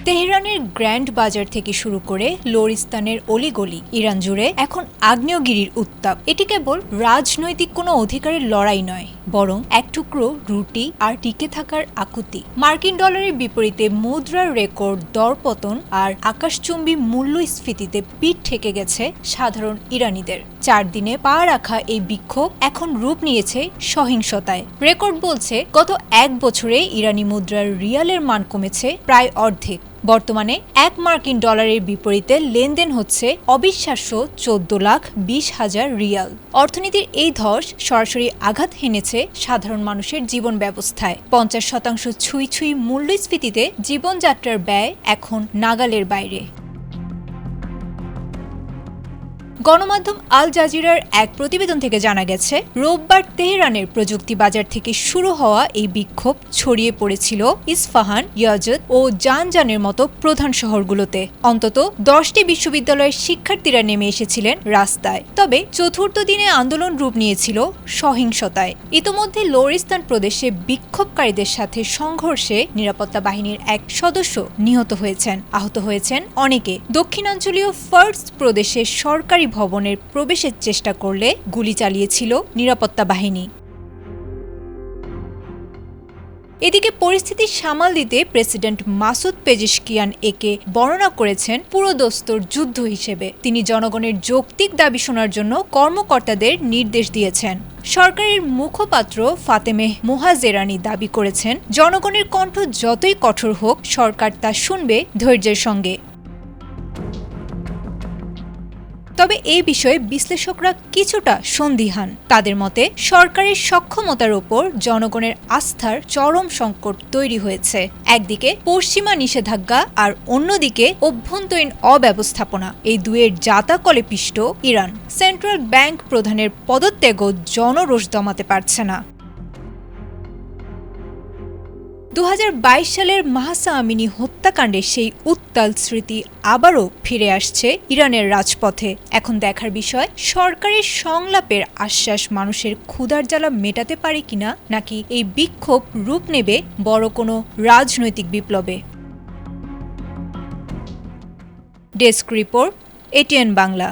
তেহরানের গ্র্যান্ড বাজার থেকে শুরু করে লোরিস্তানের অলিগলি ইরান জুড়ে এখন আগ্নেয়গিরির উত্তাপ। এটি কেবল রাজনৈতিক কোনো অধিকারের লড়াই নয়, বরং এক টুকরো রুটি আর টিকে থাকার আকুতি। মার্কিন ডলারের বিপরীতে মুদ্রার রেকর্ড দরপতন আর আকাশচুম্বী মূল্যস্ফীতিতে পিঠ ঠেকে গেছে সাধারণ ইরানিদের। 4 দিনে পা রাখা এই বিক্ষোভ এখন রূপ নিয়েছে সহিংসতায়। রেকর্ড বলছে, গত 1 বছরে ইরানি মুদ্রার রিয়ালের মান কমেছে প্রায় অর্ধেক। বর্তমানে 1 মার্কিন ডলারের বিপরীতে লেনদেন হচ্ছে অবিশ্বাস্য 14,20,000 রিয়াল। অর্থনীতির এই ধস সরাসরি আঘাত হেনেছে সাধারণ মানুষের জীবন ব্যবস্থায়। 50% ছুঁই ছুঁই মূল্যস্ফীতিতে জীবনযাত্রার ব্যয় এখন নাগালের বাইরে। গণমাধ্যম আল জাজিরার এক প্রতিবেদন থেকে জানা গেছে, রোববার তেহরানের প্রযুক্তি বাজার থেকে শুরু হওয়া এই বিক্ষোভ ছড়িয়ে পড়েছিল ইস্পাহান, ইয়াজদ ও জানজানের মতো প্রধান শহরগুলোতে। অন্তত 10টি বিশ্ববিদ্যালয়ের শিক্ষার্থীরা নেমে এসেছিলেন রাস্তায়। তবে চতুর্থ দিনে আন্দোলন রূপ নিয়েছিল সহিংসতায়। ইতোমধ্যে লোরিস্তান প্রদেশে বিক্ষোভকারীদের সাথে সংঘর্ষে নিরাপত্তা বাহিনীর এক সদস্য নিহত হয়েছেন, আহত হয়েছেন অনেকে। দক্ষিণাঞ্চলীয় ফার্স প্রদেশের সরকারি ভবনের প্রবেশের চেষ্টা করলে গুলি চালিয়েছিল নিরাপত্তা বাহিনী। এদিকে পরিস্থিতি সামাল দিতে প্রেসিডেন্ট মাসুদ পেজেশকিয়ান একে বর্ণনা করেছেন পুরোদস্তুর যুদ্ধ হিসেবে। তিনি জনগণের যৌক্তিক দাবি শোনার জন্য কর্মকর্তাদের নির্দেশ দিয়েছেন। সরকারের মুখপাত্র ফাতেমেহ মোহাজেরানি দাবি করেছেন, জনগণের কণ্ঠ যতই কঠোর হোক, সরকার তা শুনবে ধৈর্যের সঙ্গে। তবে এই বিষয়ে বিশ্লেষকরা কিছুটা সন্দিহান। তাদের মতে, সরকারের সক্ষমতার ওপর জনগণের আস্থার চরম সংকট তৈরি হয়েছে। একদিকে পশ্চিমা নিষেধাজ্ঞা আর অন্যদিকে অভ্যন্তরীণ অব্যবস্থাপনা। এই দুয়ের জাতাকলে পিষ্ট ইরান। সেন্ট্রাল ব্যাংক প্রধানের পদত্যাগও জনরোষ দমাতে পারছে না। 2022 সালের মাহসা আমিনি হত্যাকাণ্ডের সেই উত্তাল স্মৃতি আবারও ফিরে আসছে ইরানের রাজপথে। এখন দেখার বিষয়, সরকারের সংলাপের আশ্বাস মানুষের ক্ষুধার জ্বালা মেটাতে পারে কিনা, নাকি এই বিক্ষোভ রূপ নেবে বড় কোনো রাজনৈতিক বিপ্লবে। Desk report, ATN Bangla.